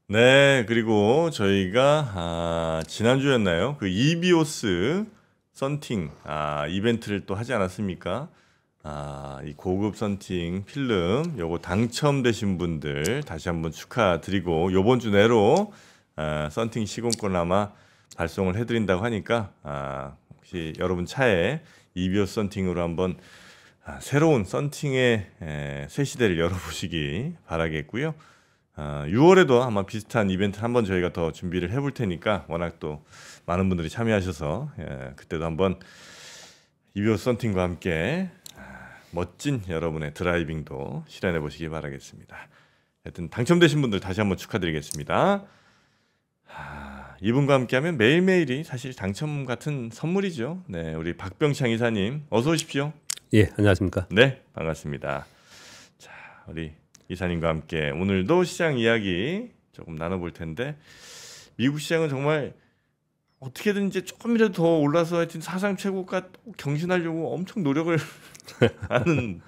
네, 그리고 저희가 지난주였나요? 그 이비오스 썬팅 이벤트를 또 하지 않았습니까? 이 고급 썬팅 필름 요거 당첨되신 분들 다시 한번 축하드리고 요번 주 내로 썬팅 시공권 아마 발송을 해드린다고 하니까 혹시 여러분 차에 이비오스 썬팅으로 한번 새로운 썬팅의 새 시대를 열어보시기 바라겠고요. 6월에도 아마 비슷한 이벤트 한번 저희가 더 준비를 해볼 테니까 워낙 또 많은 분들이 참여하셔서 그때도 한번 이비오스 썬팅과 함께 멋진 여러분의 드라이빙도 실현해 보시기 바라겠습니다. 하여튼 당첨되신 분들 다시 한번 축하드리겠습니다. 이분과 함께하면 매일매일이 사실 당첨 같은 선물이죠. 네, 우리 박병창 이사님 어서 오십시오. 예, 안녕하십니까. 네, 반갑습니다. 자, 우리 이사님과 함께 오늘도 시장 이야기 조금 나눠볼 텐데 미국 시장은 정말 어떻게든 이제 조금이라도 더 올라서 하여튼 사상 최고가 경신하려고 엄청 노력을 하는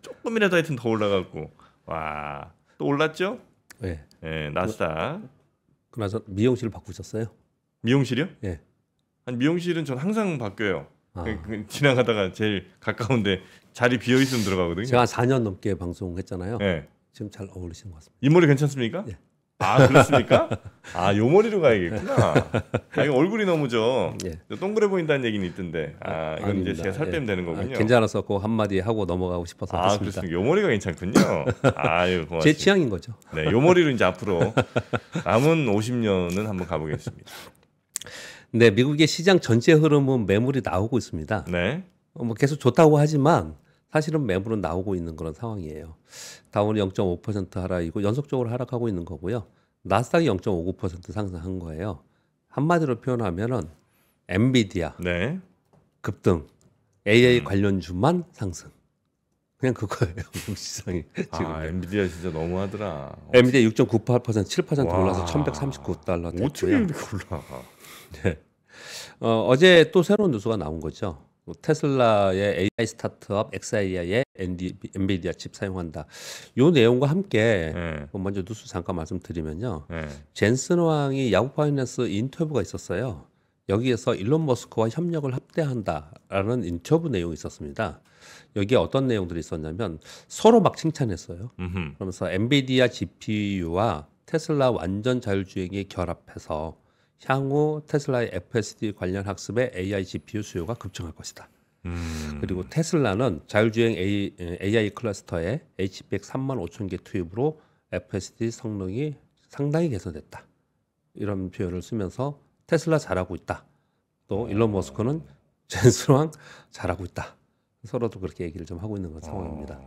조금이라도 하여튼 더 올라가고 와, 또 올랐죠? 예. 네, 나스닥. 그나저 미용실 바꾸셨어요? 미용실이요? 예. 아니 미용실은 전 항상 바뀌어요. 지나가다가 제일 가까운데 자리 비어 있으면 들어가거든요. 제가 한 4년 넘게 방송했잖아요. 네. 지금 잘 어울리시는 것 같습니다. 이 머리 괜찮습니까? 예. 그렇습니까? 요 머리로 가야겠구나. 이거 얼굴이 너무죠. 예. 동그래 보인다는 얘기는 있던데. 이건 아닙니다. 이제 제가 살 빼면 되는 거군요. 괜찮아서 꼭 한마디 하고 넘어가고 싶어서 했습니다. 그렇습니까? 요 머리가 괜찮군요. 고맙습니다. 제 취향인 거죠. 네, 요 머리로 이제 앞으로 남은 50년은 한번 가보겠습니다. 네, 미국의 시장 전체 흐름은 매물이 나오고 있습니다. 네. 뭐 계속 좋다고 하지만 사실은 매물은 나오고 있는 그런 상황이에요. 다운이 0.5% 하락이고 연속적으로 하락하고 있는 거고요. 나스닥이 0.59% 상승한 거예요. 한마디로 표현하면은 엔비디아 네. 급등, AI 관련주만 상승. 그냥 그거예요. 미국 시장이 지금. 엔비디아 진짜 너무하더라. 엔비디아 6.98% 7% 와. 올라서 1,139달러 됐고요. 어떻게 이렇게 올라가? 네. 어제 또 새로운 뉴스가 나온 거죠. 테슬라의 AI 스타트업 엑사이아의 엔비디아 칩 사용한다. 이 내용과 함께 네. 먼저 뉴스 잠깐 말씀드리면요. 네. 젠슨 왕이 야후 파이낸스 인터뷰가 있었어요. 여기에서 일론 머스크와 협력을 확대한다라는 인터뷰 내용이 있었습니다. 여기에 어떤 내용들이 있었냐면 서로 막 칭찬했어요. 그러면서 엔비디아 GPU와 테슬라 완전 자율주행이 결합해서 향후 테슬라의 FSD 관련 학습의 AI GPU 수요가 급증할 것이다. 그리고 테슬라는 자율주행 AI 클러스터에 HBX 35,000개 투입으로 FSD 성능이 상당히 개선됐다. 이런 표현을 쓰면서 테슬라 잘하고 있다. 또 일론 머스크는 젠슨왕 잘하고 있다. 서로도 그렇게 얘기를 좀 하고 있는 그런 상황입니다.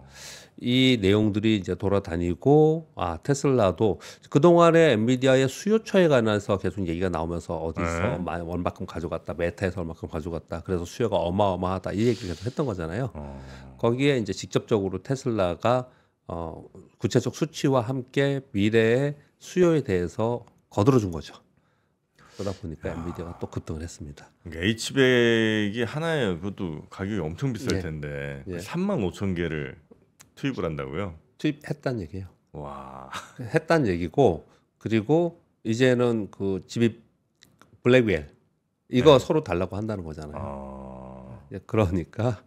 이 내용들이 이제 돌아다니고 테슬라도 그동안에 엔비디아의 수요처에 관해서 계속 얘기가 나오면서 어디서 얼마큼 가져갔다, 메타에서 얼마큼 가져갔다. 그래서 수요가 어마어마하다. 이 얘기를 계속 했던 거잖아요. 거기에 이제 직접적으로 테슬라가 구체적 수치와 함께 미래의 수요에 대해서 거들어준 거죠. 그러다 보니까 엔비디아가 또 급등을 했습니다. 그러니까 H백이 하나에 그것도 가격이 엄청 비쌀 예. 텐데 예. 35,000개를 투입을 한다고요? 투입했다는 얘기예요. 와. 했다는 얘기고 그리고 이제는 그 집이 블랙웰 이거 서로 달라고 한다는 거잖아요. 그러니까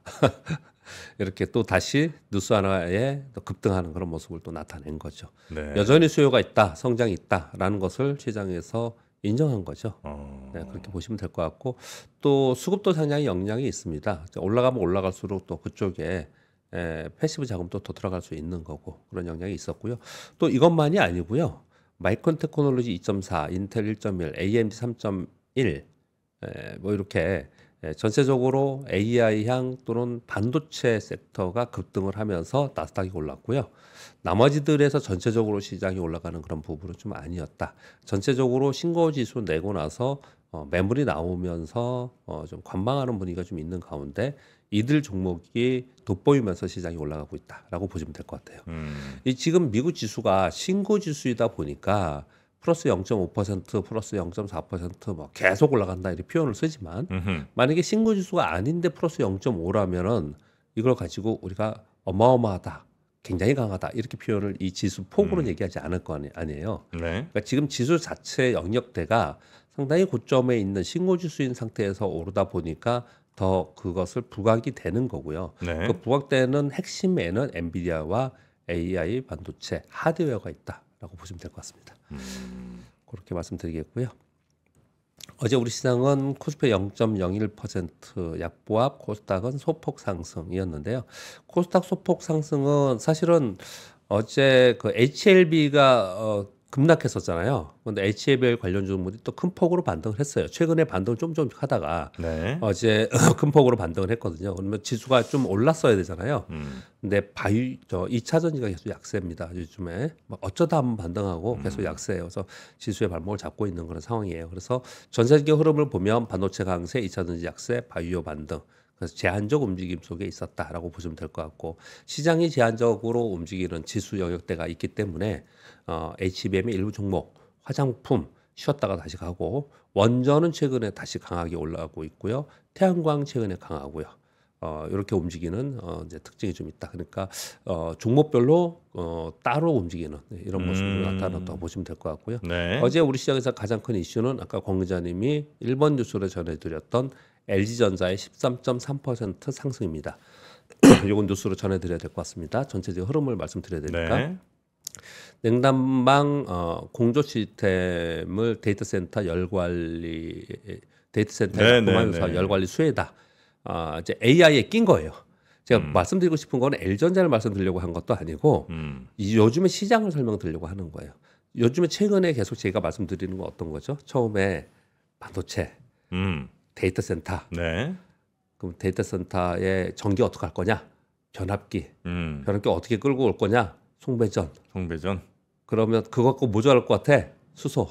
이렇게 또 다시 뉴스 하나에 또 급등하는 그런 모습을 또 나타낸 거죠. 네. 여전히 수요가 있다, 성장이 있다라는 것을 시장에서 인정한 거죠. 네, 그렇게 보시면 될 것 같고 또 수급도 상당히 영향이 있습니다. 올라가면 올라갈수록 또 그쪽에 패시브 자금도 더 들어갈 수 있는 거고 그런 영향이 있었고요. 또 이것만이 아니고요. 마이크론 테크놀로지 2.4, 인텔 1.1, AMD 3.1 뭐 이렇게 전체적으로 AI 향 또는 반도체 섹터가 급등을 하면서 나스닥이 올랐고요. 나머지들에서 전체적으로 시장이 올라가는 그런 부분은 좀 아니었다. 전체적으로 신고지수 내고 나서 매물이 나오면서 좀 관망하는 분위기가 좀 있는 가운데 이들 종목이 돋보이면서 시장이 올라가고 있다라고 보시면 될 것 같아요. 이 지금 미국 지수가 신고지수이다 보니까 플러스 0.5%, 플러스 0.4%뭐 계속 올라간다 이렇게 표현을 쓰지만 만약에 신고지수가 아닌데 플러스 0.5라면은 이걸 가지고 우리가 어마어마하다, 굉장히 강하다 이렇게 표현을 이 지수 폭으로는 얘기하지 않을 거 아니에요. 네. 그러니까 지금 지수 자체 영역대가 상당히 고점에 있는 신고지수인 상태에서 오르다 보니까 더 그것을 부각이 되는 거고요. 네. 그 부각되는 핵심에는 엔비디아와 AI 반도체 하드웨어가 있다라고 보시면 될 것 같습니다. 그렇게 말씀드리겠고요. 어제 우리 시장은 코스피 0.01% 약보합, 코스닥은 소폭 상승이었는데요. 코스닥 소폭 상승은 사실은 어제 그 HLB가 급락했었잖아요. 근데 HLB 관련 종목이 또 큰 폭으로 반등을 했어요. 최근에 반등을 좀 하다가 네. 어제 큰 폭으로 반등을 했거든요. 그러면 지수가 좀 올랐어야 되잖아요. 근데 저 2차 전지가 계속 약세입니다. 요즘에 막 어쩌다 한번 반등하고 계속 약세예요. 그래서 지수의 발목을 잡고 있는 그런 상황이에요. 그래서 전 세계 흐름을 보면 반도체 강세, 2차 전지 약세, 바이오 반등. 그래서 제한적 움직임 속에 있었다라고 보시면 될 것 같고 시장이 제한적으로 움직이는 지수 영역대가 있기 때문에 HBM의 일부 종목, 화장품 쉬었다가 다시 가고 원전은 최근에 다시 강하게 올라가고 있고요. 태양광 최근에 강하고요. 이렇게 움직이는 이제 특징이 좀 있다. 그러니까 종목별로 따로 움직이는 이런 모습으로 나타났다고 보시면 될 것 같고요. 네. 어제 우리 시장에서 가장 큰 이슈는 아까 권 기자님이 1번 뉴스로 전해드렸던 LG전자의 13.3% 상승입니다. 이건 뉴스로 전해드려야 될 것 같습니다. 전체적 흐름을 말씀드려야 되니까. 네. 냉난방 공조 시스템을 데이터센터에 납품하면서 열관리 수혜다. 이제 AI에 낀 거예요. 제가 말씀드리고 싶은 거는 L전자를 말씀드리려고 한 것도 아니고 요즘에 시장을 설명드리려고 하는 거예요. 요즘에 최근에 계속 제가 말씀드리는 건 어떤 거죠? 처음에 반도체, 데이터 센터. 네. 그럼 데이터 센터에 전기 어떻게 할 거냐? 변압기. 변압기 어떻게 끌고 올 거냐? 송배전. 그러면 그거 갖고 모자랄 것 같아. 수소.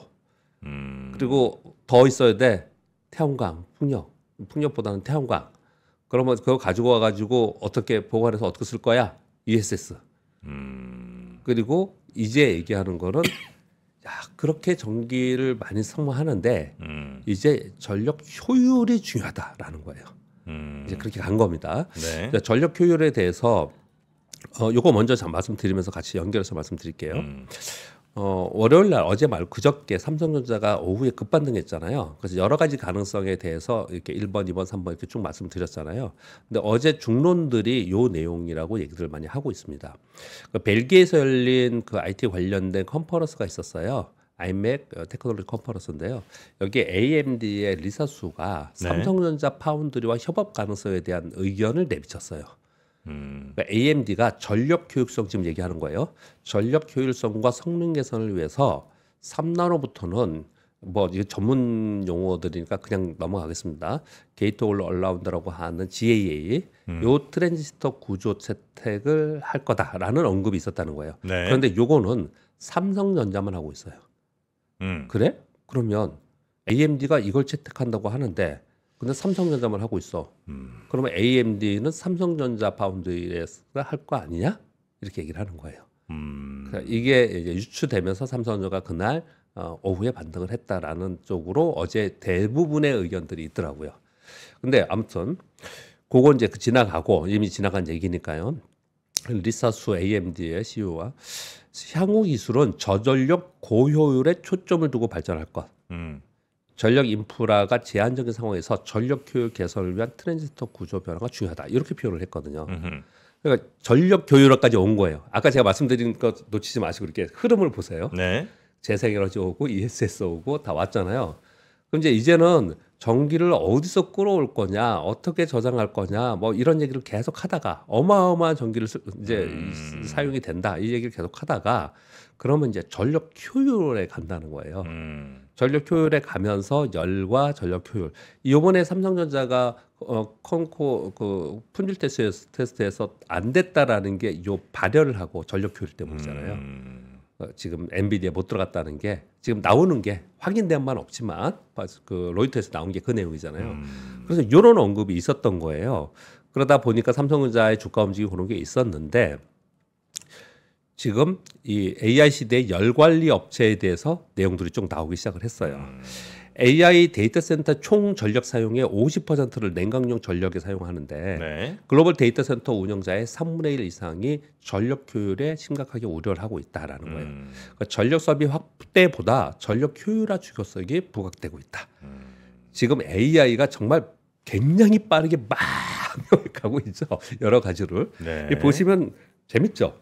그리고 더 있어야 돼. 태양광, 풍력. 풍력보다는 태양광. 그러면 그거 가지고 와가지고 어떻게 보관해서 어떻게 쓸 거야? ESS. 그리고 이제 얘기하는 거는 야, 그렇게 전기를 많이 사용하는데 이제 전력 효율이 중요하다라는 거예요. 이제 그렇게 간 겁니다. 네. 전력 효율에 대해서 요거 먼저 말씀드리면서 같이 연결해서 말씀드릴게요. 월요일 날 어제 말고 그저께 삼성전자가 오후에 급반등했잖아요. 그래서 여러 가지 가능성에 대해서 이렇게 1번, 2번, 3번 이렇게 쭉 말씀드렸잖아요. 근데 어제 중론들이 요 내용이라고 얘기들 많이 하고 있습니다. 벨기에에서 열린 그 IT 관련된 컨퍼런스가 있었어요. 아이맥 테크놀로지 컨퍼런스인데요. 여기에 AMD의 리사 수가 네. 삼성전자 파운드리와 협업 가능성에 대한 의견을 내비쳤어요. 그러니까 AMD가 전력 효율성 지금 얘기하는 거예요. 전력 효율성과 성능 개선을 위해서 3나노부터는 뭐 이게 전문 용어들이니까 그냥 넘어가겠습니다. 게이트 올 얼라운드라고 하는 GAA 요 트랜지스터 구조 채택을 할 거다라는 언급이 있었다는 거예요. 네. 그런데 요거는 삼성전자만 하고 있어요. 그래? 그러면 AMD가 이걸 채택한다고 하는데 근데 삼성전자만 하고 있어. 그러면 AMD는 삼성전자 파운드리에서 할 거 아니냐? 이렇게 얘기를 하는 거예요. 그러니까 이게 이제 유추되면서 삼성전자가 그날 오후에 반등을 했다라는 쪽으로 어제 대부분의 의견들이 있더라고요. 근데 아무튼 그건 이제 지나가고 이미 지나간 얘기니까요. 리사수 AMD의 CEO와 향후 기술은 저전력 고효율에 초점을 두고 발전할 것. 전력 인프라가 제한적인 상황에서 전력 효율 개선을 위한 트랜지스터 구조 변화가 중요하다. 이렇게 표현을 했거든요. 그러니까 전력 효율화까지 온 거예요. 아까 제가 말씀드린 것 놓치지 마시고 이렇게 흐름을 보세요. 네. 재생에너지 오고 ESS 오고 다 왔잖아요. 그럼 이제는 전기를 어디서 끌어올 거냐, 어떻게 저장할 거냐, 뭐 이런 얘기를 계속 하다가 어마어마한 전기를 이제 사용이 된다 이 얘기를 계속 하다가 그러면 이제 전력 효율에 간다는 거예요. 전력 효율에 가면서 열과 전력 효율. 이번에 삼성전자가 콘코 그 품질 테스트에서 안 됐다라는 게 요 발열을 하고 전력 효율 때문이잖아요. 지금 엔비디아 못 들어갔다는 게 지금 나오는 게 확인된 바는 없지만 그 로이터에서 나온 게 그 내용이잖아요. 그래서 이런 언급이 있었던 거예요. 그러다 보니까 삼성전자의 주가 움직임이 그런 게 있었는데 지금 이 AI 시대의 열 관리 업체에 대해서 내용들이 좀 나오기 시작을 했어요. AI 데이터 센터 총 전력 사용의 50%를 냉각용 전력에 사용하는데 네. 글로벌 데이터 센터 운영자의 3분의 1 이상이 전력 효율에 심각하게 우려를 하고 있다라는 거예요. 그러니까 전력 소비 확대보다 전력 효율화 추격성이 부각되고 있다. 지금 AI가 정말 굉장히 빠르게 막 가고 있죠. 여러 가지를. 네. 이 보시면 재밌죠.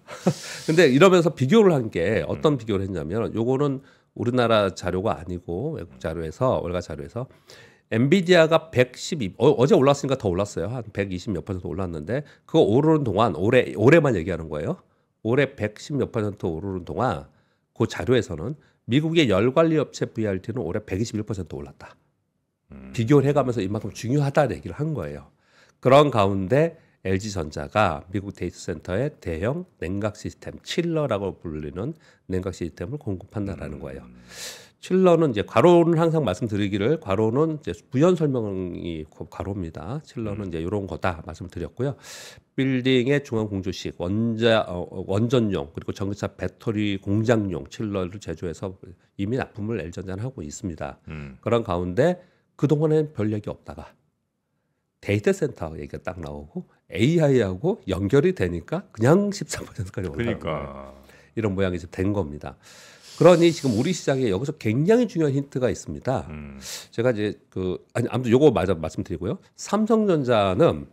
근데 이러면서 비교를 한 게 어떤 비교를 했냐면 요거는 우리나라 자료가 아니고 외국 자료에서 월가 자료에서 엔비디아가 112 어제 올랐으니까 더 올랐어요. 한 120 몇 퍼센트 올랐는데 그거 오르는 동안 올해만 얘기하는 거예요. 올해 110 몇 퍼센트 오르는 동안 그 자료에서는 미국의 열 관리 업체 VRT는 올해 121% 올랐다. 비교를 해가면서 이만큼 중요하다는 얘기를 한 거예요. 그런 가운데 LG전자가 미국 데이터 센터의 대형 냉각 시스템 칠러라고 불리는 냉각 시스템을 공급한다라는 거예요. 칠러는 이제 괄호는 항상 말씀드리기를 괄호는 이제 부연 설명이 괄호입니다. 칠러는 이제 이런 거다 말씀드렸고요. 빌딩의 중앙 공조식 원전용 그리고 전기차 배터리 공장용 칠러를 제조해서 이미 납품을 LG전자는 하고 있습니다. 그런 가운데 그동안엔 별 얘기 없다가 데이터 센터 얘기가 딱 나오고 AI하고 연결이 되니까 그냥 13%까지 올라간 거예요. 그러니까. 이런 모양이 이제 된 겁니다. 그러니 지금 우리 시장에 여기서 굉장히 중요한 힌트가 있습니다. 제가 이제 아무튼 요거 말씀드리고요. 삼성전자는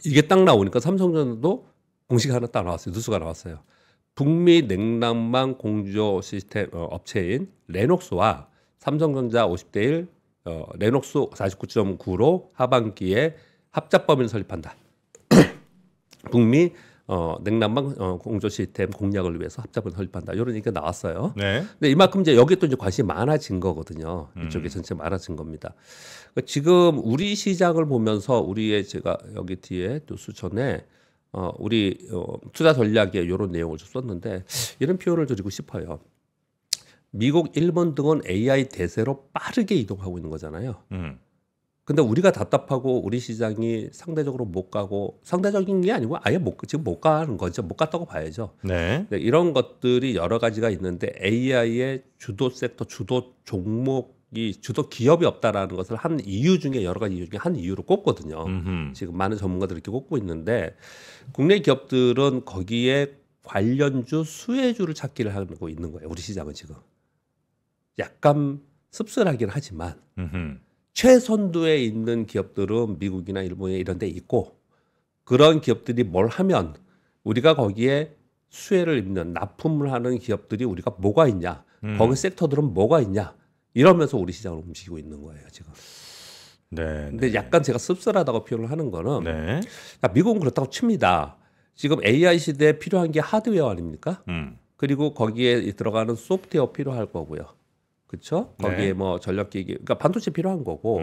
이게 딱 나오니까 삼성전자도 공시가 하나 딱 나왔어요. 뉴스가 나왔어요. 북미 냉난망 공조 시스템 업체인 레녹스와 삼성전자 50대 1 레녹스 49.9로 하반기에 합작법인을 설립한다. 북미 냉난방 공조 시스템 공략을 위해서 합작법인을 설립한다. 이런 얘기가 나왔어요. 네. 근데 이만큼 이제 여기 또 이제 관심이 많아진 거거든요. 이쪽에 전체 많아진 겁니다. 그러니까 지금 우리 시장을 보면서 우리의 제가 여기 뒤에 또 수천에 우리 투자 전략에 이런 내용을 좀 썼는데 이런 표현을 드리고 싶어요. 미국, 일본 등은 AI 대세로 빠르게 이동하고 있는 거잖아요. 근데 우리가 답답하고 우리 시장이 상대적으로 못 가고 상대적인 게 아니고 아예 지금 못 가는 거죠. 못 갔다고 봐야죠. 네. 이런 것들이 여러 가지가 있는데 AI의 주도 섹터, 주도 종목이 주도 기업이 없다라는 것을 한 이유 중에 여러 가지 이유 중에 한 이유로 꼽거든요. 지금 많은 전문가들이 이렇게 꼽고 있는데 국내 기업들은 거기에 관련주, 수혜주를 찾기를 하고 있는 거예요. 우리 시장은 지금. 약간 씁쓸하긴 하지만 최선두에 있는 기업들은 미국이나 일본에 이런 데 있고 그런 기업들이 뭘 하면 우리가 거기에 수혜를 입는 납품을 하는 기업들이 우리가 뭐가 있냐 거기 섹터들은 뭐가 있냐 이러면서 우리 시장을 움직이고 있는 거예요 지금. 네. 근데 약간 제가 씁쓸하다고 표현을 하는 거는 네. 미국은 그렇다고 칩니다. 지금 AI 시대에 필요한 게 하드웨어 아닙니까? 그리고 거기에 들어가는 소프트웨어 필요할 거고요. 그렇죠? 거기에 네. 뭐 전력기기, 그러니까 반도체 필요한 거고,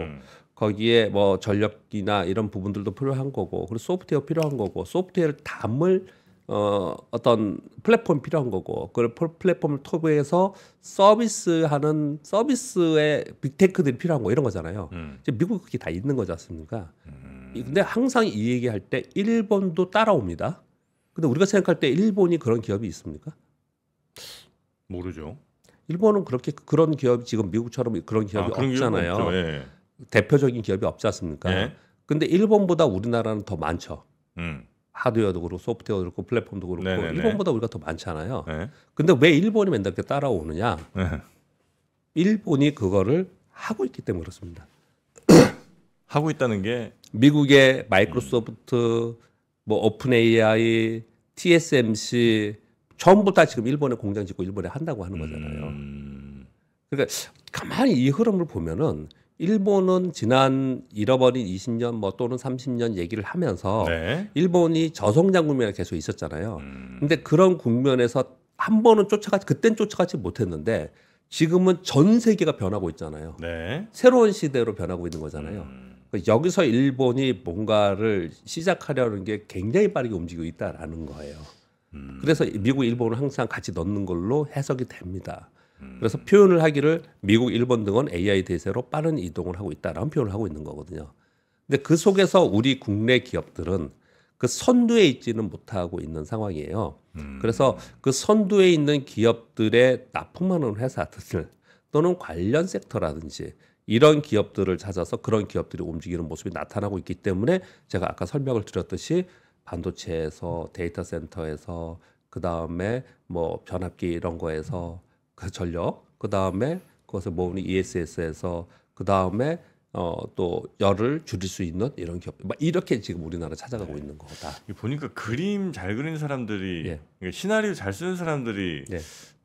거기에 뭐 전력기나 이런 부분들도 필요한 거고, 그리고 소프트웨어 필요한 거고, 소프트웨어를 담을 어떤 플랫폼이 필요한 거고, 그 플랫폼을 토부해서 서비스하는 서비스의 빅테크들이 필요한 거 이런 거잖아요. 이제 미국 그게 다 있는 거지 않습니까? 근데 항상 이 얘기할 때 일본도 따라옵니다. 근데 우리가 생각할 때 일본이 그런 기업이 있습니까? 모르죠. 일본은 그렇게 그런 기업이 지금 미국처럼 그런 기업이 그런 없잖아요. 기업은 없죠. 예. 대표적인 기업이 없지 않습니까? 예. 근데 일본보다 우리나라는 더 많죠. 음. 하드웨어도 그렇고 소프트웨어도 그렇고 플랫폼도 그렇고 네네네. 일본보다 우리가 더 많잖아요. 예. 근데 왜 일본이 맨날 이렇게 따라오느냐? 일본이 그거를 하고 있기 때문에 그렇습니다. 하고 있다는 게 미국의 마이크로소프트, 뭐 오픈 AI, TSMC 전부 다 지금 일본에 공장 짓고 일본에 한다고 하는 거잖아요. 그러니까 가만히 이 흐름을 보면은 일본은 지난 잃어버린 20년 뭐 또는 30년 얘기를 하면서 네. 일본이 저성장 국면에 계속 있었잖아요. 근데 그런 국면에서 한 번은 그땐 쫓아가지 못했는데 지금은 전 세계가 변하고 있잖아요. 네. 새로운 시대로 변하고 있는 거잖아요. 여기서 일본이 뭔가를 시작하려는 게 굉장히 빠르게 움직이고 있다라는 거예요. 그래서 미국, 일본을 항상 같이 넣는 걸로 해석이 됩니다. 그래서 표현을 하기를 미국, 일본 등은 AI 대세로 빠른 이동을 하고 있다라는 표현을 하고 있는 거거든요. 근데 그 속에서 우리 국내 기업들은 그 선두에 있지는 못하고 있는 상황이에요. 그래서 그 선두에 있는 기업들의 납품하는 회사들 또는 관련 섹터라든지 이런 기업들을 찾아서 그런 기업들이 움직이는 모습이 나타나고 있기 때문에 제가 아까 설명을 드렸듯이 반도체에서 데이터 센터에서 그다음에 뭐 변압기 이런 거에서 그 전력 그다음에 그것을 모으는 ESS에서 그다음에 또 열을 줄일 수 있는 이런 기업 막 이렇게 지금 우리나라 찾아가고 있는 거다. 보니까 그림 잘 그리는 사람들이 예. 그러니까 시나리오 잘 쓰는 사람들이 예.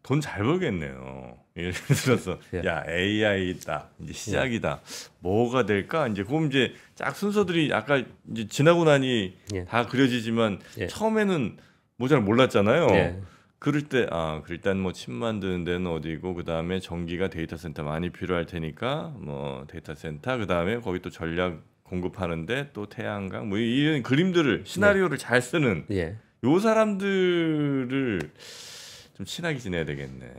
돈 잘 벌겠네요. 예를 들어서 예. 야 AI다 이제 시작이다. 뭐가 될까? 이제 그럼 이제 쫙 순서들이 아까 이제 지나고 나니 예. 다 그려지지만 예. 처음에는 뭐 잘 몰랐잖아요. 예. 그럴 때 일단 뭐 칩 만드는 데는 어디고 그다음에 전기가 데이터 센터 많이 필요할 테니까 뭐 데이터 센터 그다음에 거기 또 전략 공급하는데 또 태양광 뭐 이런 그림들을 시나리오를 잘 쓰는 예. 요 사람들을 좀 친하게 지내야 되겠네.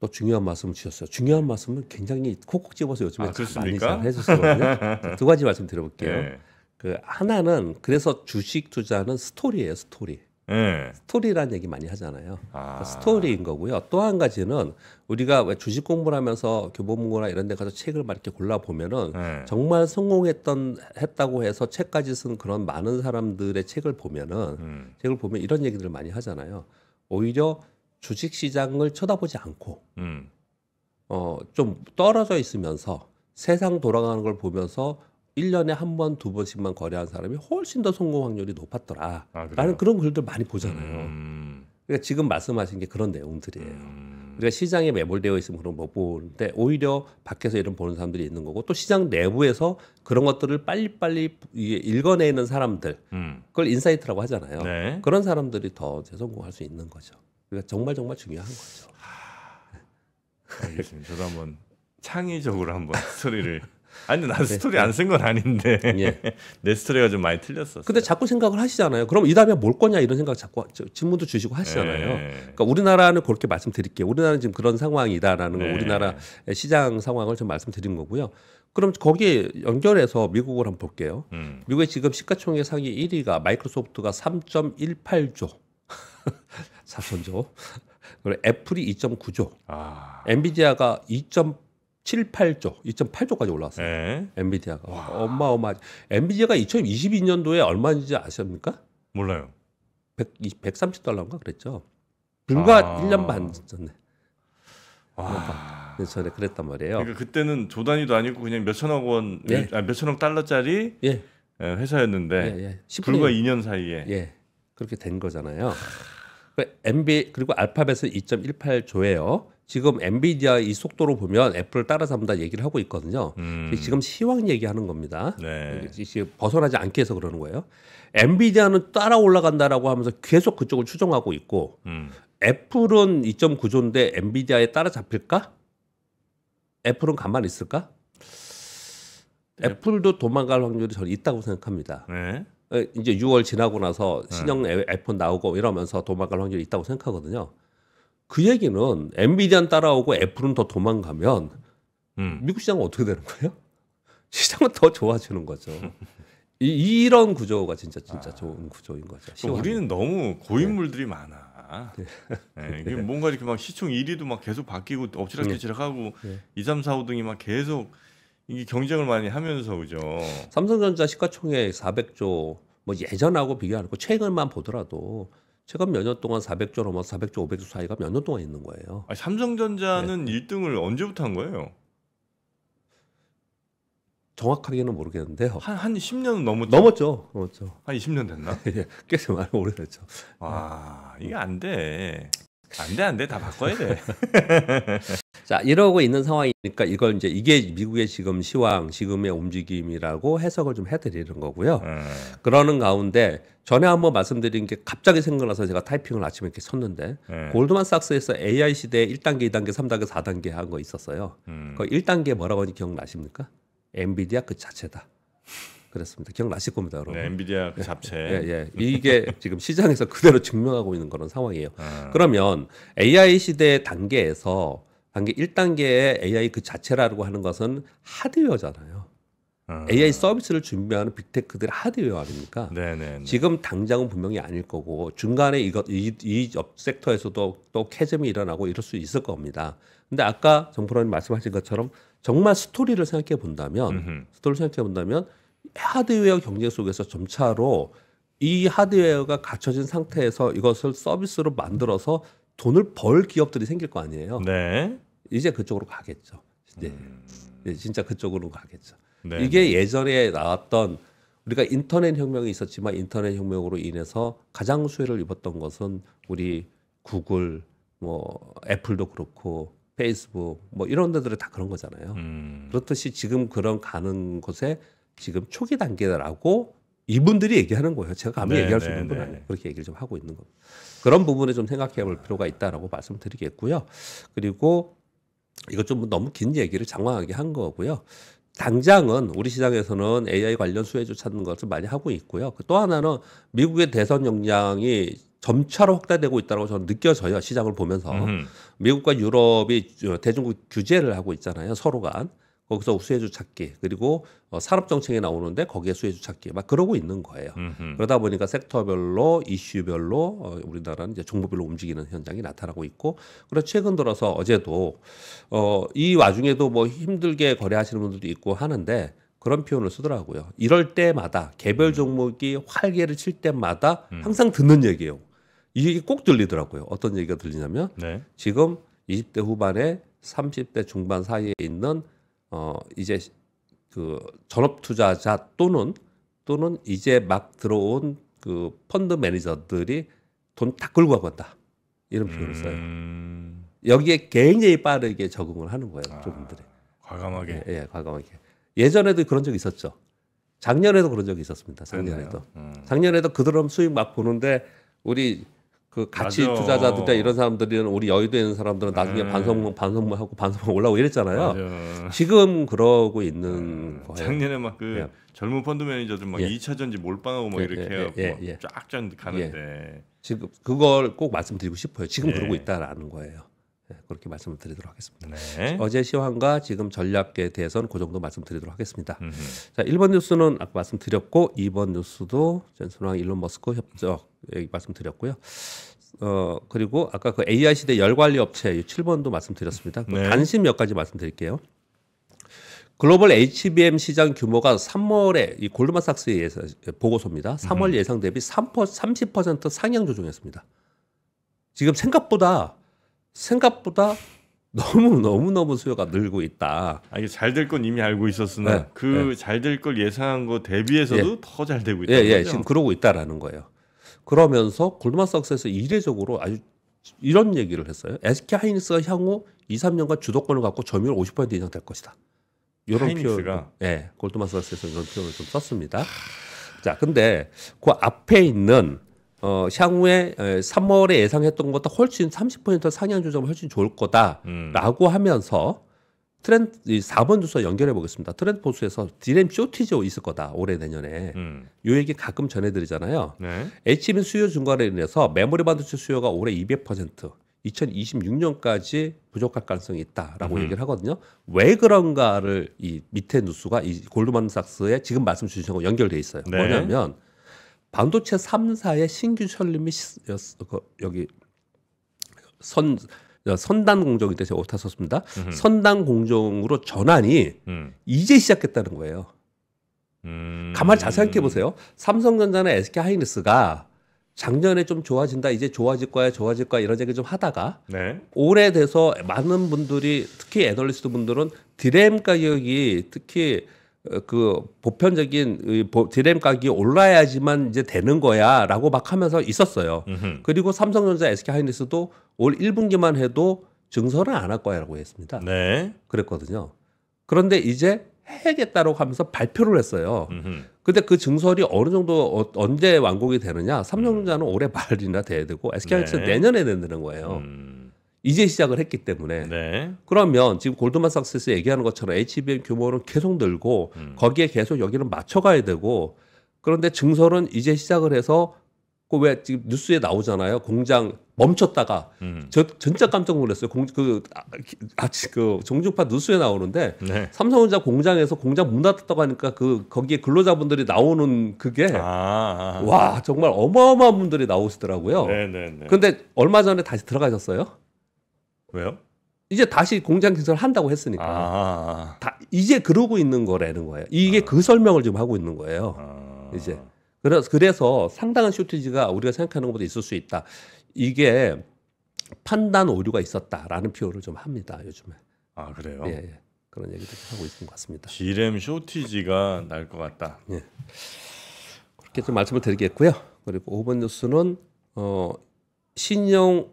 또 중요한 말씀을 주셨어요. 중요한 말씀을 굉장히 콕콕 집어서 요즘에 많이 그렇습니까? 잘 해주시거든요. 두 가지 말씀 드려볼게요. 예. 그 하나는 그래서 주식 투자는 스토리예요, 스토리. 예. 스토리라는 얘기 많이 하잖아요. 아. 스토리인 거고요. 또 한 가지는 우리가 왜 주식 공부를 하면서 교보문고나 이런 데 가서 책을 막 이렇게 골라 보면은 예. 정말 했다고 해서 책까지 쓴 그런 많은 사람들의 책을 보면은 책을 보면 이런 얘기들을 많이 하잖아요. 오히려 주식 시장을 쳐다보지 않고 좀 떨어져 있으면서 세상 돌아가는 걸 보면서 1년에 한 번, 두 번씩만 거래한 사람이 훨씬 더 성공 확률이 높았더라. 라는 그런 글들 많이 보잖아요. 그러니까 지금 말씀하신 게 그런 내용들이에요. 우리가 시장에 매몰되어 있으면 그런 거 보는데 오히려 밖에서 이런 보는 사람들이 있는 거고 또 시장 내부에서 그런 것들을 빨리빨리 읽어내는 사람들 그걸 인사이트라고 하잖아요. 네. 그런 사람들이 더 재성공할 수 있는 거죠. 그러니까 정말 중요한 거죠. 알겠습니다. 저도 한번 창의적으로 한번 스토리를 아니 근데 난 스토리 안 쓴 건 아닌데 예. 내 스토리가 좀 많이 틀렸었어. 근데 자꾸 생각을 하시잖아요. 그럼 이 다음에 뭘 거냐 이런 생각 자꾸 질문도 주시고 하시잖아요. 그러니까 우리나라는 그렇게 말씀드릴게요. 우리나라는 지금 그런 상황이다라는 거 우리나라 시장 상황을 좀 말씀드린 거고요. 그럼 거기에 연결해서 미국을 한번 볼게요. 미국의 지금 시가총액 상위 1위가 마이크로소프트가 3.18조 4천조 그리고 애플이 2.9조 엔비디아가 2.78조 2.8조까지 올라왔어요. 네. 엔비디아가 어마어마하지. 엔비디아가 2022년도에 얼마인지 아십니까? 몰라요. 130달러인가 그랬죠. 불과 1년 반 전에. 전에 그랬단 말이에요. 그러니까 그때는 조 단위도 아니고 그냥 몇천억 원, 예. 몇천억 달러짜리 예. 회사였는데 불과 2년 사이에 예. 그렇게 된 거잖아요. 그리고 알파벳은 2.18조예요. 지금 엔비디아 이 속도로 보면 애플을 따라잡는다 얘기를 하고 있거든요. 지금 시황 얘기하는 겁니다. 네. 벗어나지 않게 해서 그러는 거예요. 엔비디아는 따라 올라간다라고 하면서 계속 그쪽을 추종하고 있고 애플은 2.9조인데 엔비디아에 따라잡힐까? 애플은 가만히 있을까? 애플도 도망갈 확률이 저는 있다고 생각합니다. 네. 이제 6월 지나고 나서 신형 아이폰 나오고 이러면서 도망갈 확률이 있다고 생각하거든요. 그 얘기는 엔비디아는 따라오고 애플은 더 도망가면 미국 시장은 어떻게 되는 거예요? 시장은 더 좋아지는 거죠. 이런 구조가 진짜 좋은 구조인 거죠. 그러니까 우리는 너무 고인물들이 많아. 네. 이게 뭔가 이렇게 막 시총 1위도 막 계속 바뀌고 엎치락뒤치락하고 2, 3, 4, 5등이 막 계속 이게 경쟁을 많이 하면서 그죠. 삼성전자 시가총액 400조 뭐 예전하고 비교하고 최근만 보더라도 최근 몇 년 동안 400조 넘어서 400조, 500조 사이가 몇 년 동안 있는 거예요. 아니, 삼성전자는 1등을 언제부터 한 거예요? 정확하게는 모르겠는데요. 한 10년은 넘었죠. 한 20년 됐나? 예, 꽤 많이 오래됐죠. 와, 이게 안 돼. 안 돼. 다 바꿔야 돼. 자, 이러고 있는 상황이니까 이걸 이제 이게 미국의 지금 시황, 지금의 움직임이라고 해석을 좀 해드리는 거고요. 그러는 가운데 전에 한번 말씀드린 게 갑자기 생각나서 제가 타이핑을 아침에 이렇게 쳤는데 골드만삭스에서 AI 시대 1단계, 2단계, 3단계, 4단계 한 거 있었어요. 그 1단계 뭐라고 하는지 기억나십니까? 엔비디아 그 자체다. 그렇습니다. 기억나실 겁니다, 여러분. 네, 엔비디아 그 잡채. 예. 이게 지금 시장에서 그대로 증명하고 있는 그런 상황이에요. 그러면 AI 시대 단계에서 단계 1단계의 AI 그 자체라고 하는 것은 하드웨어잖아요. AI 서비스를 준비하는 빅테크들의 하드웨어 아닙니까? 네네. 지금 당장은 분명히 아닐 거고 중간에 이 섹터에서도 또 캐즘이 일어나고 이럴 수 있을 겁니다. 근데 아까 정 프로님 말씀하신 것처럼 정말 스토리를 생각해 본다면 하드웨어 경쟁 속에서 점차로 이 하드웨어가 갖춰진 상태에서 이것을 서비스로 만들어서 돈을 벌 기업들이 생길 거 아니에요. 네. 이제 그쪽으로 가겠죠. 이제 진짜 그쪽으로 가겠죠. 네. 이게 예전에 나왔던 우리가 인터넷 혁명이 있었지만 인터넷 혁명으로 인해서 가장 수혜를 입었던 것은 우리 구글, 뭐 애플도 그렇고 페이스북 뭐 이런 데들이 다 그런 거잖아요. 그렇듯이 지금 그런 가는 곳에 지금 초기 단계라고 이분들이 얘기하는 거예요. 제가 감히 네, 얘기할 수 네, 있는 건 네. 아니에요. 그렇게 얘기를 좀 하고 있는 겁니다. 그런 부분에 좀 생각해 볼 필요가 있다라고 말씀드리겠고요. 그리고 이것 좀 너무 긴 얘기를 장황하게 한 거고요. 당장은 우리 시장에서는 AI 관련 수혜주 찾는 것을 많이 하고 있고요. 또 하나는 미국의 대선 역량이 점차로 확대되고 있다고 저는 느껴져요. 시장을 보면서. 미국과 유럽이 대중국 규제를 하고 있잖아요. 서로 간. 거기서 수혜주 찾기 그리고 산업 정책이 나오는데 거기에 수혜주 찾기 막 그러고 있는 거예요. 그러다 보니까 섹터별로 이슈별로 우리나라는 이제 종목별로 움직이는 현상이 나타나고 있고 그리고 최근 들어서 어제도 이 와중에도 뭐 힘들게 거래하시는 분들도 있고 하는데 그런 표현을 쓰더라고요. 이럴 때마다 개별 종목이 활개를 칠 때마다 항상 듣는 얘기예요. 이게 꼭 들리더라고요. 어떤 얘기가 들리냐면 네. 지금 20대 후반에 30대 중반 사이에 있는 이제 그 전업 투자자 또는 이제 막 들어온 그 펀드 매니저들이 돈 다 끌고 가고 간다. 이런 표현을 써요. 여기에 굉장히 빠르게 적응을 하는 거예요. 저분들이. 과감하게. 예, 과감하게. 예전에도 그런 적이 있었죠. 작년에도 그런 적이 있었습니다. 작년에도. 작년에도 그들은 수익 막 보는데 우리 그 가치 맞아. 투자자들 이런 사람들은 우리 여의도에 있는 사람들은 나중에 반성하고 올라오고 이랬잖아요. 맞아. 지금 그러고 있는 거예요. 작년에 막 그 예. 젊은 펀드 매니저들 막 예. 2차 전지 몰빵하고 뭐 예, 이렇게 예, 해갖고 예, 예. 쫙쫙 가는데. 지금 그걸 꼭 말씀드리고 싶어요. 지금 예. 그러고 있다라는 거예요. 예, 그렇게 말씀을 드리도록 하겠습니다. 네. 어제 시황과 지금 전략에 대해서는 그 정도 말씀드리도록 하겠습니다. 자, 1번 뉴스는 아까 말씀드렸고 2번 뉴스도 젠슨왕 일론 머스크 협적 얘기 말씀드렸고요. 그리고 아까 그 AI 시대 열관리 업체 7번도 말씀드렸습니다. 네. 단심 몇 가지 말씀드릴게요. 글로벌 HBM 시장 규모가 3월에 이 골드만삭스의 보고서입니다. 3월 예상 대비 30% 상향 조정했습니다. 지금 생각보다 너무 수요가 늘고 있다. 이게 잘 될 건 이미 알고 있었으나 네, 그 잘 될 걸 예상한 거 대비해서도 더 잘 되고 예, 있다는 예, 거죠. 지금 그러고 있다라는 거예요. 그러면서 골드만삭스에서 이례적으로 아주 이런 얘기를 했어요. SK 하이닉스가 향후 2, 3년간 주도권을 갖고 점유율 50% 이상 될 것이다. 이런 하이닉스가? 표현, 예, 골드만삭스에서 이런 표현을 좀 썼습니다. 자, 근데 그 앞에 있는 향후에 3월에 예상했던 것보다 훨씬 30% 상향 조정은 훨씬 좋을 거다라고 하면서 트렌드 4번 주소 연결해 보겠습니다. 트렌드 포스에서 디램 쇼티지 있을 거다 올해 내년에. 요 얘기 가끔 전해드리잖아요. 네. HBM 수요 증가로 인해서 메모리 반도체 수요가 올해 200%, 2026년까지 부족할 가능성이 있다라고 얘기를 하거든요. 왜 그런가를 이 밑에 뉴스가 이 골드만삭스에 지금 말씀 주신 거 연결돼 있어요. 네. 뭐냐면 반도체 3사의 신규 설립이 여기 선단 공정인데 제가 오타 썼습니다. 선단 공정으로 전환이 이제 시작했다는 거예요. 가만히 잘 생각해 보세요. 삼성전자나 SK 하이닉스가 작년에 좀 좋아진다, 이제 좋아질 거야 이런 얘기 좀 하다가 네. 올해 돼서 많은 분들이 특히 애널리스트 분들은 디램 가격이 특히 그 보편적인 디램 가격이 올라야지만 이제 되는 거야라고 막 하면서 있었어요. 그리고 삼성전자, SK 하이닉스도 올 1분기만 해도 증설은 안 할 거야라고 했습니다. 네. 그랬거든요. 그런데 이제 해야겠다라고 하면서 발표를 했어요. 근데 그 증설이 어느 정도 언제 완공이 되느냐? 삼성전자는 올해 말이나 돼야 되고 SK 하이닉스는 네. 내년에 된다는 거예요. 이제 시작을 했기 때문에. 네. 그러면 지금 골드만삭스에서 얘기하는 것처럼 HBM 규모는 계속 늘고 거기에 계속 여기는 맞춰가야 되고 그런데 증설은 이제 시작을 해서 그 왜 지금 뉴스에 나오잖아요. 공장 멈췄다가 저 진짜 깜짝 놀랐어요. 그 종중파 뉴스에 나오는데 네. 삼성전자 공장에서 공장 문 닫았다고 하니까 거기에 근로자분들이 나오는 그게 와 정말 어마어마한 분들이 나오시더라고요. 네네네. 근데 얼마 전에 다시 들어가셨어요? 왜요? 이제 다시 공장 개설을 한다고 했으니까 다 이제 그러고 있는 거라는 거예요. 이게 그 설명을 지금 하고 있는 거예요. 이제 그래서 상당한 쇼티지가 우리가 생각하는 것보다 있을 수 있다. 이게 판단 오류가 있었다라는 표현을 좀 합니다. 요즘에. 아 그래요? 예, 예. 그런 얘기도 하고 있는 것 같습니다. D램 쇼티지가 날 것 같다. 예. 그렇게 좀 말씀을 드리겠고요. 그리고 5번 뉴스는 신형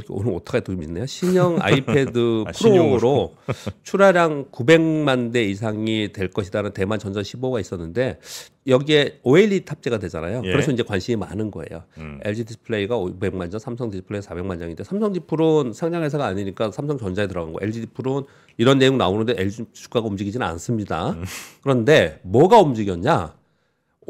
오늘 오타가 또 있네요. 신형 아이패드 프로로 출하량 900만 대 이상이 될 것이라는 대만 전전 15가 있었는데 여기에 OLED 탑재가 되잖아요. 예. 그래서 이제 관심이 많은 거예요. LG 디스플레이가 500만 장, 삼성 디스플레이 400만 장인데 삼성 디플은 상장 회사가 아니니까 삼성전자에 들어간 거. LG 디플은 이런 내용 나오는데 LG 주가가 움직이지는 않습니다. 그런데 뭐가 움직였냐?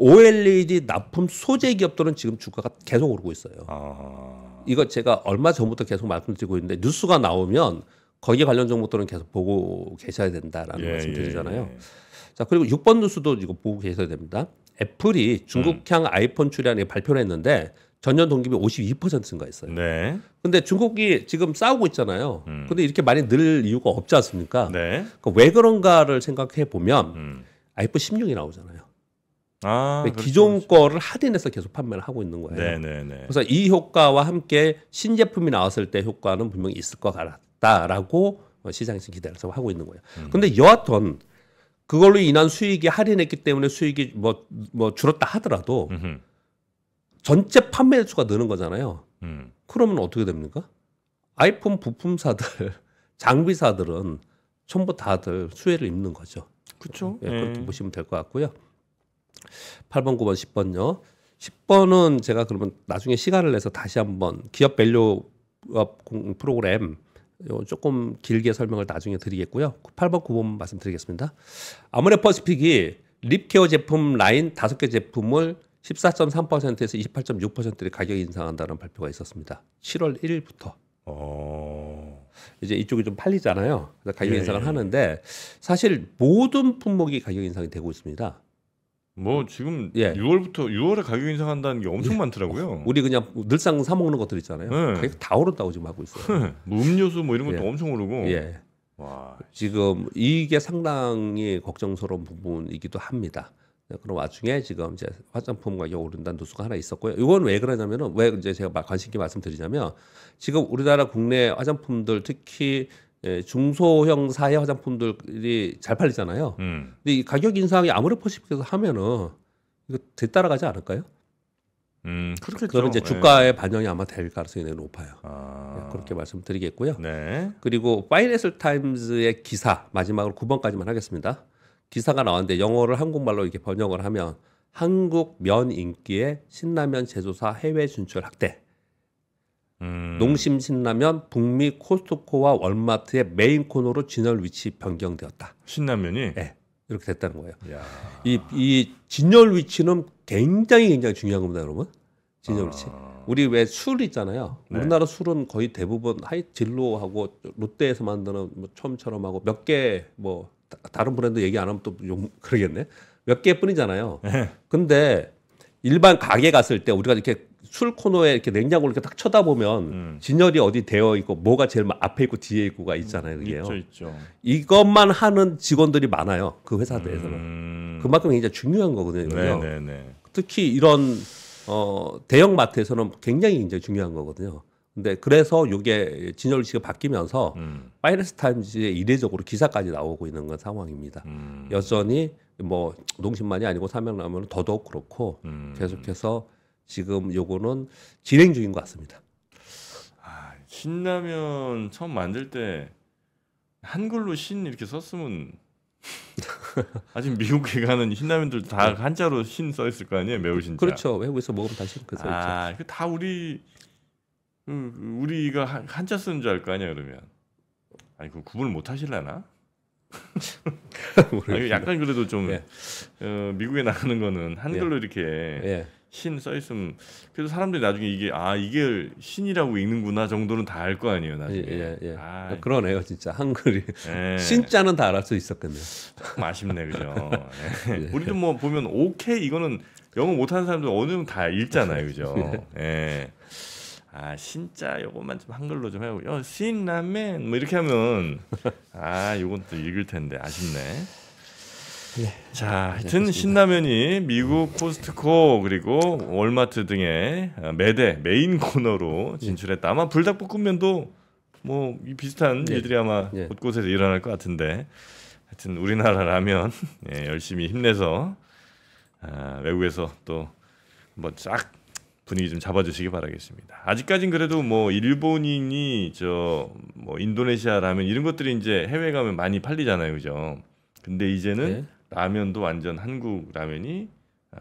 OLED 납품 소재 기업들은 지금 주가가 계속 오르고 있어요. 이거 제가 얼마 전부터 계속 말씀드리고 있는데 뉴스가 나오면 거기에 관련 정보들은 계속 보고 계셔야 된다라는 말씀 드리잖아요. 자, 그리고 6번 뉴스도 이거 보고 계셔야 됩니다. 애플이 중국향 아이폰 출시안에 발표를 했는데 전년 동기비 52% 증가했어요. 네. 근데 중국이 지금 싸우고 있잖아요. 근데 이렇게 많이 늘 이유가 없지 않습니까? 네. 그러니까 왜 그런가를 생각해 보면 아이폰 16이 나오잖아요. 기존 거를 할인해서 계속 판매를 하고 있는 거예요. 네네네. 그래서 이 효과와 함께 신제품이 나왔을 때 효과는 분명히 있을 것 같다라고 시장에서 기대를 하고 있는 거예요. 근데 여하튼 그걸로 인한 수익이 할인했기 때문에 수익이 뭐 줄었다 하더라도 전체 판매 수가 느는 거잖아요. 그러면 어떻게 됩니까? 아이폰 부품사들, 장비사들은 전부 다들 수혜를 입는 거죠. 그렇죠. 예, 그렇게 보시면 될 것 같고요. 8번, 9번, 10번요. 10번은 제가 그러면 나중에 시간을 내서 다시 한번 기업 밸류업 프로그램 조금 길게 설명을 나중에 드리겠고요. 8번, 9번 말씀드리겠습니다. 아모레퍼시픽이 립케어 제품 라인 5개 제품을 14.3%에서 28.6%의 가격 인상한다는 발표가 있었습니다. 7월 1일부터. 이제 이쪽이 좀 팔리잖아요. 그래서 가격 인상을 하는데 사실 모든 품목이 가격 인상이 되고 있습니다. 뭐 지금 6월에 가격 인상한다는 게 엄청 많더라고요. 우리 그냥 늘상 사 먹는 것들 있잖아요. 가격 다 오른다고 지금 하고 있어요. 뭐 음료수 뭐 이런 것도 엄청 오르고. 와. 지금 이게 상당히 걱정스러운 부분이기도 합니다. 그런 와중에 지금 이제 화장품 가격이 오른다는 뉴스가 하나 있었고요. 이건 왜 그러냐면은 왜 이제 제가 관심 있게 말씀드리냐면 지금 우리나라 국내 화장품들 특히 중소형 사의 화장품들이 잘 팔리잖아요. 근데 이 가격 인상이 아모레퍼시픽에서 하면은 이거 뒤따라가지 않을까요? 그렇겠죠. 그러면 이제 주가에 반영이 아마 될 가능성이 높아요. 그렇게 말씀드리겠고요. 네. 그리고 파이낸셜 타임즈의 기사 마지막으로 9번까지만 하겠습니다. 기사가 나왔는데 영어를 한국말로 이렇게 번역을 하면 한국 면 인기의 신라면 제조사 해외 진출 확대. 농심 신라면 북미 코스트코와 월마트의 메인 코너로 진열 위치 변경되었다. 신라면이? 네, 이렇게 됐다는 거예요. 야. 이 진열 위치는 굉장히 중요한 겁니다, 여러분. 진열 위치. 우리 왜 술 있잖아요. 우리나라 술은 거의 대부분 하이진로하고 롯데에서 만드는 뭐 처음처럼 하고 몇 개 뭐 다른 브랜드 얘기 안 하면 또 그러겠네. 몇 개뿐이잖아요. 근데 일반 가게 갔을 때 우리가 이렇게 술 코너에 이렇게 냉장고를 이렇게 딱 쳐다보면 진열이 어디 되어 있고 뭐가 제일 앞에 있고 뒤에 있고가 있잖아요. 그게요. 있죠. 이것만 하는 직원들이 많아요. 그 회사 내에서는. 그만큼 굉장히 중요한 거거든요. 네네네. 특히 이런 대형 마트에서는 굉장히 중요한 거거든요. 근데 그래서 이게 진열 위치가 바뀌면서 파이낸셜 타임즈에 이례적으로 기사까지 나오고 있는 건 상황입니다. 여전히 뭐 농심만이 아니고 삼양라면은 더더욱 그렇고 계속해서 지금 요거는 진행 중인 것 같습니다. 신라면 처음 만들 때 한글로 신 이렇게 썼으면 아직 미국에 가는 신라면들 다 한자로 신 써 있을 거 아니에요, 매울 신자. 그렇죠. 외국에서 먹으면 다 신 써 있죠. 그 다 우리가 한자 쓰는 줄 알 거 아니야 그러면. 아니 그 구분을 못 하실라나? 약간 그래도 좀 미국에 나가는 거는 한글로 이렇게 신 써 있으면 그래도 사람들이 나중에 이게 신이라고 읽는구나 정도는 다 알 거 아니에요 나중에. 그러네요 진짜 한글이 신자는 다 알을 수 있었겠네요. 조금 아쉽네 그죠. 우리도 뭐 보면 오케이 이거는 영어 못하는 사람들 어느 정도 다 읽잖아요 그죠. 신자 요것만 좀 한글로 좀 해보고 신라면 뭐 이렇게 하면 요건 또 읽을 텐데 아쉽네. 자, 하여튼 신라면이 미국 코스트코 그리고 월마트 등의 매대 메인 코너로 진출했다. 아마 불닭볶음면도 뭐 비슷한 일들이 아마 곳곳에서 일어날 것 같은데, 하여튼 우리나라 라면 열심히 힘내서 외국에서 또 뭐 쫙 분위기 좀 잡아주시기 바라겠습니다. 아직까진 그래도 뭐 일본인이 뭐 인도네시아 라면 이런 것들이 이제 해외 가면 많이 팔리잖아요, 그죠? 근데 이제는 라면도 완전 한국 라면이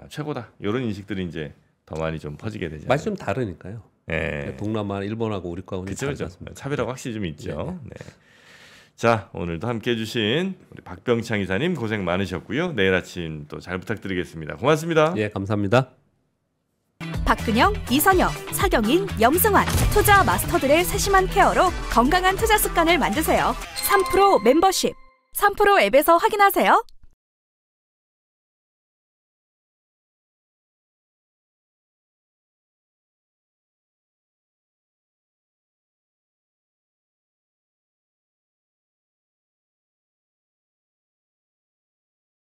최고다. 이런 인식들이 이제 더 많이 좀 퍼지게 되죠. 맛이 좀 다르니까요. 동남아, 일본하고 우리 거하고는 그렇죠. 차별화가 확실히 좀 있죠. 네. 자, 오늘도 함께해 주신 우리 박병창 이사님 고생 많으셨고요. 내일 아침 또 잘 부탁드리겠습니다. 고맙습니다. 예, 감사합니다. 박근영, 이선영, 사경인, 염승환 투자 마스터들의 세심한 케어로 건강한 투자 습관을 만드세요. 3프로 멤버십 3프로 앱에서 확인하세요.